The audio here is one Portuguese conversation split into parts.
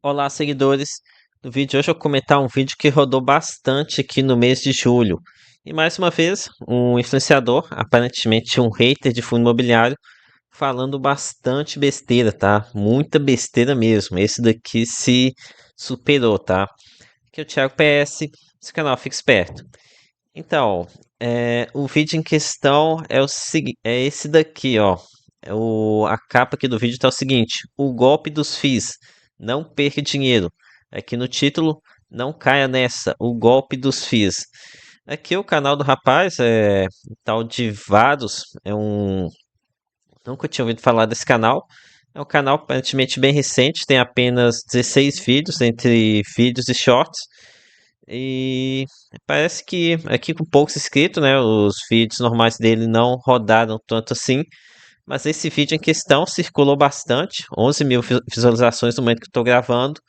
Olá, seguidores. No vídeo de hoje eu vou comentar um vídeo que rodou bastante aqui no mês de julho. E mais uma vez, um influenciador, aparentemente um hater de fundo imobiliário, falando bastante besteira, tá? Muita besteira mesmo. Esse daqui se superou, tá? Aqui é o Thiago PS, esse canal fica esperto. Então, o vídeo em questão é esse daqui, ó. A capa aqui do vídeo tá o seguinte: o golpe dos FIIs, não perca dinheiro. Aqui no título, não caia nessa, o golpe dos FIIs. Aqui o canal do rapaz é tal de Vados, nunca tinha ouvido falar desse canal. É um canal aparentemente bem recente, tem apenas 16 vídeos entre vídeos e shorts. E parece que aqui com poucos inscritos, né? Os vídeos normais dele não rodaram tanto assim. Mas esse vídeo em questão circulou bastante, 11 mil visualizações no momento que estou gravando.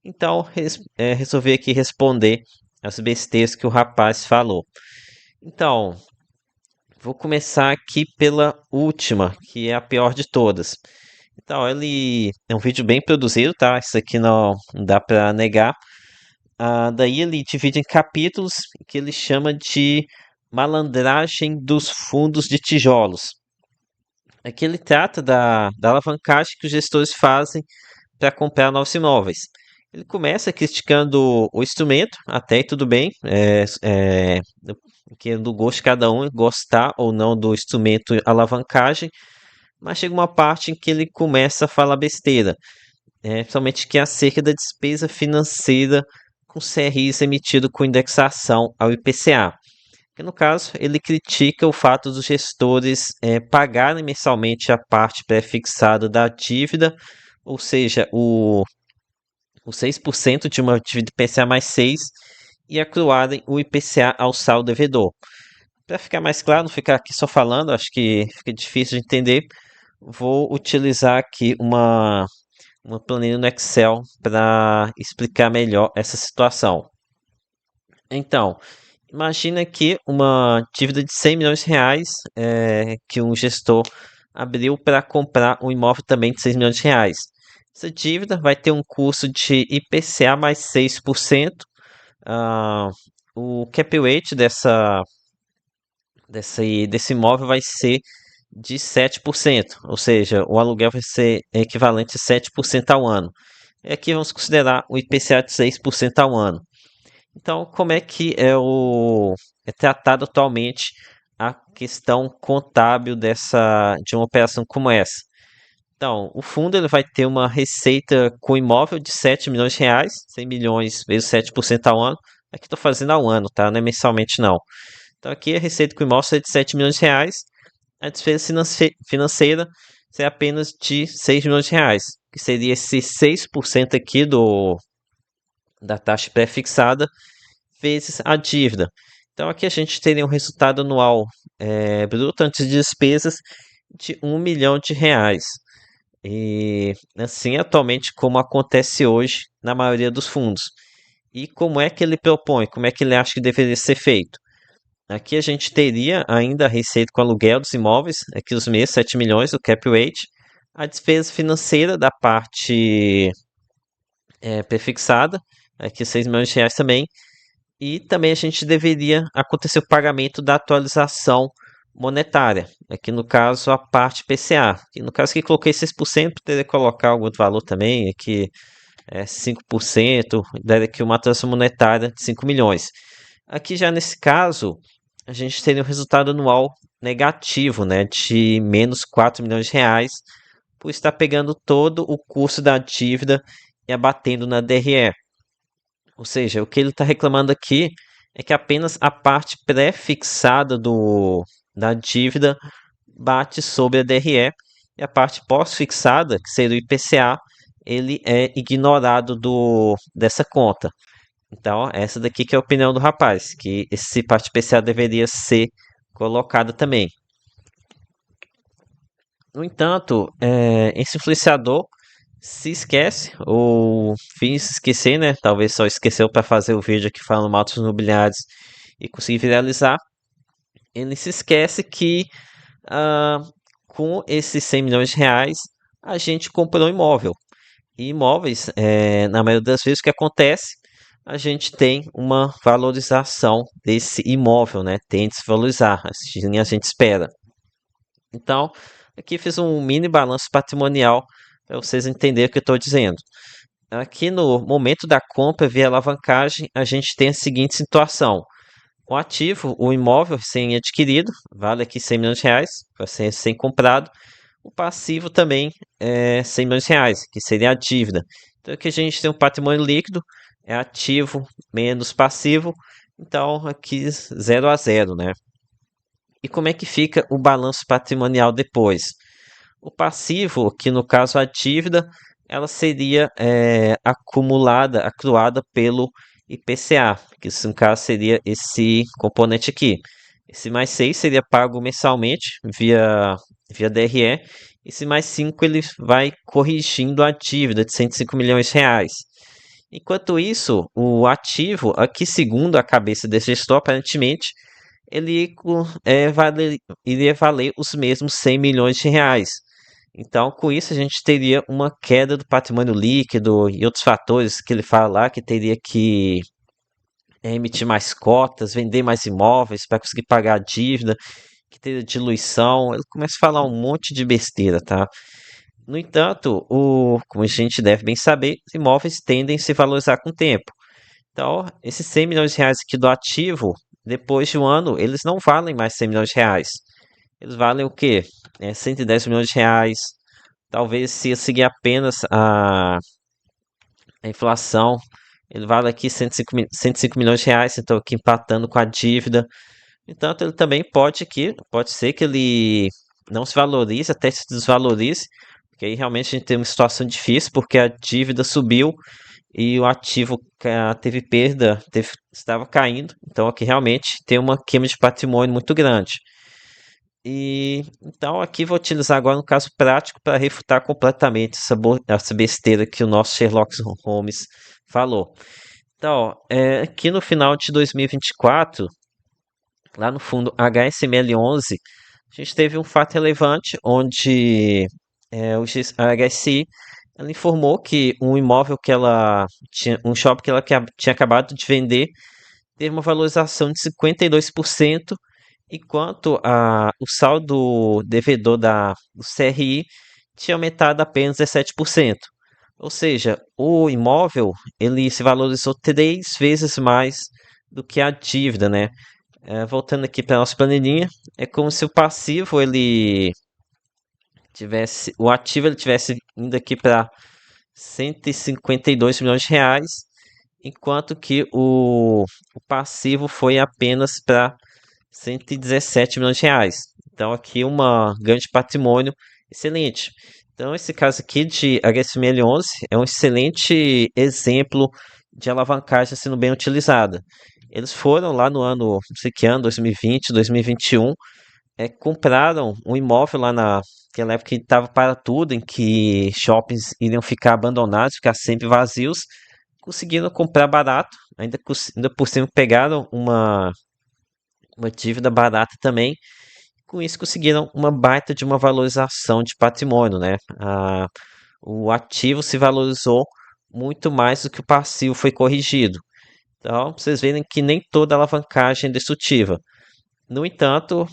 Então resolvi aqui responder as besteiras que o rapaz falou. Então, vou começar aqui pela última, que é a pior de todas. Então, ele é um vídeo bem produzido, tá? Isso aqui não dá para negar. Daí ele divide em capítulos que ele chama de malandragem dos fundos de tijolos. Aqui ele trata da alavancagem que os gestores fazem para comprar novos imóveis. Ele começa criticando o instrumento, até aí tudo bem, que é do gosto de cada um, gostar ou não do instrumento alavancagem, mas chega uma parte em que ele começa a falar besteira, principalmente que é acerca da despesa financeira com CRIs emitido com indexação ao IPCA. Que no caso, ele critica o fato dos gestores pagarem mensalmente a parte pré-fixada da dívida, ou seja, o 6% de uma dívida IPCA mais 6, e acruarem o IPCA ao saldo devedor. Para ficar mais claro, não ficar aqui só falando, acho que fica difícil de entender, vou utilizar aqui uma planilha no Excel para explicar melhor essa situação. Então, imagina que uma dívida de 100 milhões de reais que um gestor abriu para comprar um imóvel também de 6 milhões de reais. Essa dívida vai ter um custo de IPCA mais 6%. Ah, o cap rate desse imóvel vai ser de 7%, ou seja, o aluguel vai ser equivalente a 7% ao ano. E aqui vamos considerar o IPCA de 6% ao ano. Então, como é que é tratado atualmente a questão contábil de uma operação como essa? Então, o fundo ele vai ter uma receita com imóvel de 7 milhões de reais, 100 milhões vezes 7% ao ano. Aqui estou fazendo ao ano, tá? Não é mensalmente, não. Então, aqui a receita com imóvel é de 7 milhões de reais, a despesa financeira seria apenas de 6 milhões de reais, que seria esse 6% aqui da taxa pré-fixada vezes a dívida. Então aqui a gente teria um resultado anual bruto antes de despesas de 1 milhão de reais. E assim atualmente como acontece hoje na maioria dos fundos. E como é que ele propõe? Como é que ele acha que deveria ser feito? Aqui a gente teria ainda a receita com aluguel dos imóveis, aqui os meses 7 milhões, o cap rate, a despesa financeira da parte prefixada, aqui 6 milhões de reais também, e também a gente deveria acontecer o pagamento da atualização monetária. Aqui no caso a parte PCA. Aqui no caso que coloquei 6%, poderia colocar algum outro valor também, aqui 5%, daria aqui uma atualização monetária de 5 milhões. Aqui já nesse caso, a gente teria um resultado anual negativo, né, de menos 4 milhões de reais, por estar pegando todo o custo da dívida e abatendo na DRE. Ou seja, o que ele está reclamando aqui é que apenas a parte pré-fixada da dívida bate sobre a DRE e a parte pós-fixada, que seria o IPCA, ele é ignorado dessa conta. Então, essa daqui que é a opinião do rapaz, que esse parte IPCA deveria ser colocada também. No entanto, esse influenciador se esquece, ou finge esquecer, né? Talvez só esqueceu para fazer o vídeo aqui falando mal dos imobiliários e conseguir viralizar. Ele se esquece que ah, com esses 100 milhões de reais a gente comprou um imóvel. E imóveis, na maioria das vezes, o que acontece? A gente tem uma valorização desse imóvel, né? Tende a se valorizar, assim a gente espera. Então, aqui fiz um mini balanço patrimonial para vocês entenderem o que eu estou dizendo. Aqui no momento da compra via alavancagem, a gente tem a seguinte situação. O ativo, o imóvel recém-adquirido, vale aqui 100 milhões de reais, para ser recém-comprado. O passivo também é 100 milhões de reais, que seria a dívida. Então aqui a gente tem um patrimônio líquido, é ativo menos passivo, então aqui 0 a 0, né? E como é que fica o balanço patrimonial depois? O passivo, que no caso a dívida, ela seria acumulada, acruada pelo IPCA, que isso, no caso seria esse componente aqui. Esse mais 6 seria pago mensalmente via DRE. Esse mais 5 ele vai corrigindo a dívida de 105 milhões de reais. Enquanto isso, o ativo, aqui segundo a cabeça desse gestor, aparentemente, iria valer os mesmos 100 milhões de reais. Então, com isso, a gente teria uma queda do patrimônio líquido e outros fatores que ele fala lá, que teria que emitir mais cotas, vender mais imóveis para conseguir pagar a dívida, que teria diluição. Ele começa a falar um monte de besteira, tá? No entanto, como a gente deve bem saber, os imóveis tendem a se valorizar com o tempo. Então, esses 100 milhões de reais aqui do ativo, depois de um ano, eles não valem mais 100 milhões de reais. Eles valem o quê? 110 milhões de reais. Talvez se eu seguir apenas a inflação, ele vale aqui 105 milhões de reais, então aqui empatando com a dívida. Entanto, ele também pode ser que ele não se valorize, até se desvalorize, porque aí realmente a gente tem uma situação difícil, porque a dívida subiu e o ativo teve perda, estava caindo. Então aqui realmente tem uma queima de patrimônio muito grande. E então aqui vou utilizar agora um caso prático para refutar completamente essa besteira que o nosso Sherlock Holmes falou. Então, ó, aqui no final de 2024, lá no fundo HSML11, a gente teve um fato relevante onde a HSI ela informou que um imóvel que ela tinha, um shopping que ela tinha acabado de vender, teve uma valorização de 52%, enquanto o saldo devedor do CRI tinha aumentado apenas 17%. Ou seja, o imóvel ele se valorizou 3 vezes mais do que a dívida, né? Voltando aqui para a nossa planilhinha, é como se o passivo ele tivesse, o ativo ele tivesse indo aqui para 152 milhões de reais, enquanto que o passivo foi apenas para 117 milhões de reais. Então aqui uma ganho de patrimônio excelente. Então esse caso aqui de HSML11 é um excelente exemplo de alavancagem sendo bem utilizada. Eles foram lá no ano, não sei que ano, 2020, 2021, compraram um imóvel lá naquela época que estava para tudo, em que shoppings iriam ficar abandonados, ficar sempre vazios. Conseguiram comprar barato, ainda por cima pegaram uma dívida barata também. Com isso conseguiram uma baita de uma valorização de patrimônio, né? O ativo se valorizou muito mais do que o passivo foi corrigido. Então, vocês verem que nem toda alavancagem é destrutiva. No entanto,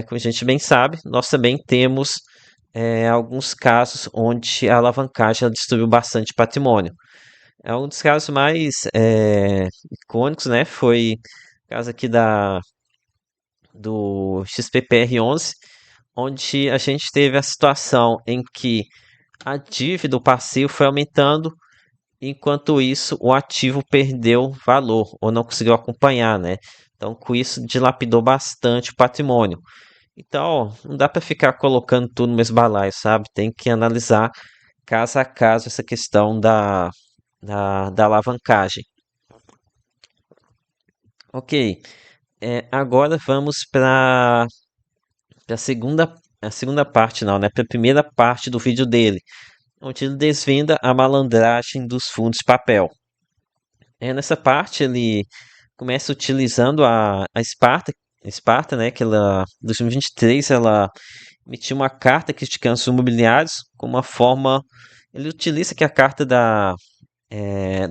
como a gente bem sabe, nós também temos alguns casos onde a alavancagem ela destruiu bastante patrimônio. Um dos casos mais icônicos, né, foi o caso aqui do XPPR11, onde a gente teve a situação em que a dívida, o passivo foi aumentando, enquanto isso o ativo perdeu valor ou não conseguiu acompanhar, né? Então, com isso, dilapidou bastante o patrimônio. Então, não dá para ficar colocando tudo no mesmo balaio, sabe? Tem que analisar caso a caso essa questão da alavancagem. Ok, agora vamos para a segunda parte, não, né? Para a primeira parte do vídeo dele, onde ele desvenda a malandragem dos fundos de papel. Nessa parte ele começa utilizando a Sparta, né? Que ela, em 2023, ela emitiu uma carta criticando os imobiliários como uma forma ele utiliza que a carta da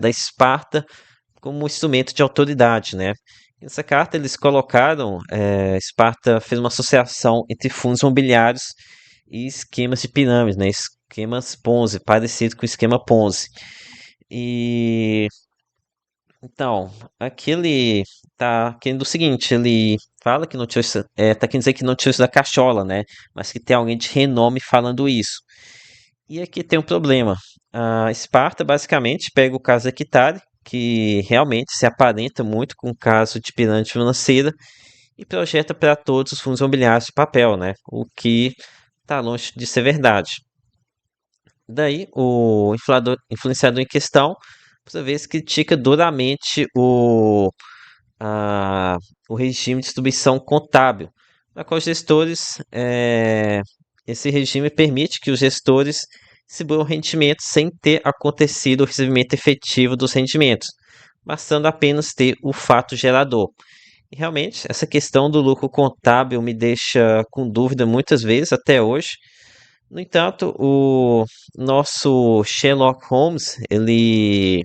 Esparta como instrumento de autoridade, né? Nessa carta eles colocaram, Esparta fez uma associação entre fundos imobiliários e esquemas de pirâmide, né? Esquemas Ponzi, parecido com o esquema Ponzi. E então, aqui ele tá querendo o seguinte, ele fala que não tirou isso, tá querendo dizer que não tirou isso da cachola, né? Mas que tem alguém de renome falando isso. E aqui tem um problema. A Esparta basicamente pega o caso Equitare, que realmente se aparenta muito com o caso de pirâmide financeira, e projeta para todos os fundos imobiliários de papel, né? O que está longe de ser verdade. Daí, o influenciador em questão, por sua vez, critica duramente a- o regime de distribuição contábil, na qual os gestores, esse regime permite que os gestores distribuam rendimentos sem ter acontecido o recebimento efetivo dos rendimentos, bastando apenas ter o fato gerador. E realmente, essa questão do lucro contábil me deixa com dúvida muitas vezes, até hoje. No entanto, o nosso Sherlock Holmes, ele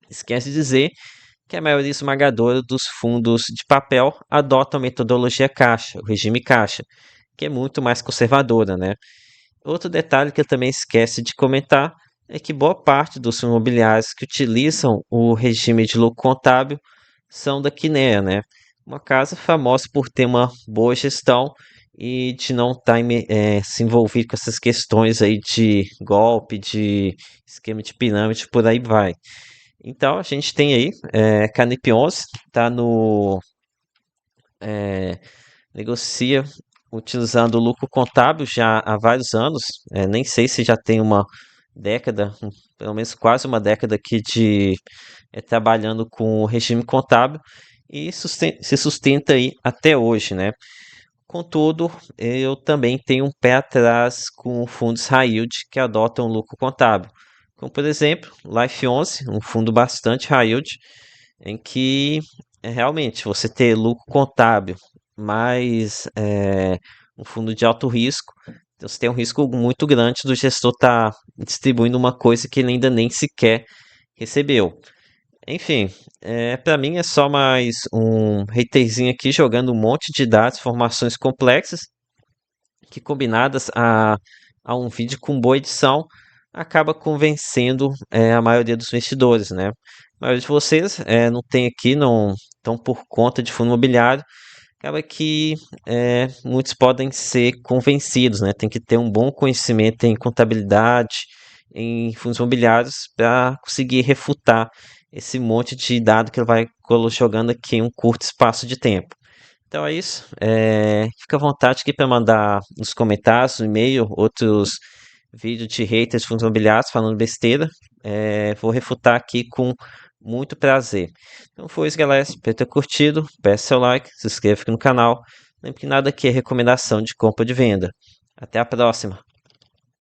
esquece de dizer que a maioria esmagadora dos fundos de papel adota a metodologia caixa, o regime caixa, que é muito mais conservadora, né? Outro detalhe que ele também esquece de comentar é que boa parte dos fundos imobiliários que utilizam o regime de lucro contábil são da Quinea, né? Uma casa famosa por ter uma boa gestão e de não estar se envolvido com essas questões aí de golpe, de esquema de pirâmide, por aí vai. Então a gente tem aí Canip 11, tá no negocia utilizando o lucro contábil já há vários anos, nem sei se já tem uma década, pelo menos quase uma década aqui de trabalhando com o regime contábil e se sustenta aí até hoje, né? Contudo, eu também tenho um pé atrás com fundos high yield que adotam lucro contábil, como por exemplo, Life 11, um fundo bastante high yield, em que realmente você ter lucro contábil mais um fundo de alto risco, então você tem um risco muito grande do gestor estar distribuindo uma coisa que ele ainda nem sequer recebeu. Enfim, para mim é só mais um haterzinho aqui jogando um monte de dados, informações complexas que combinadas a um vídeo com boa edição acaba convencendo a maioria dos investidores, né? A maioria de vocês não tem aqui, não estão por conta de fundo imobiliário, acaba que muitos podem ser convencidos, né? Tem que ter um bom conhecimento em contabilidade, em fundos imobiliários para conseguir refutar esse monte de dado que ele vai jogando aqui em um curto espaço de tempo. Então é isso. Fica à vontade aqui para mandar nos comentários, no e-mail, outros vídeos de haters de fundos imobiliários falando besteira. Vou refutar aqui com muito prazer. Então foi isso, galera. Espero ter curtido. Peça seu like, se inscreva aqui no canal. Lembre que nada aqui é recomendação de compra ou de venda. Até a próxima.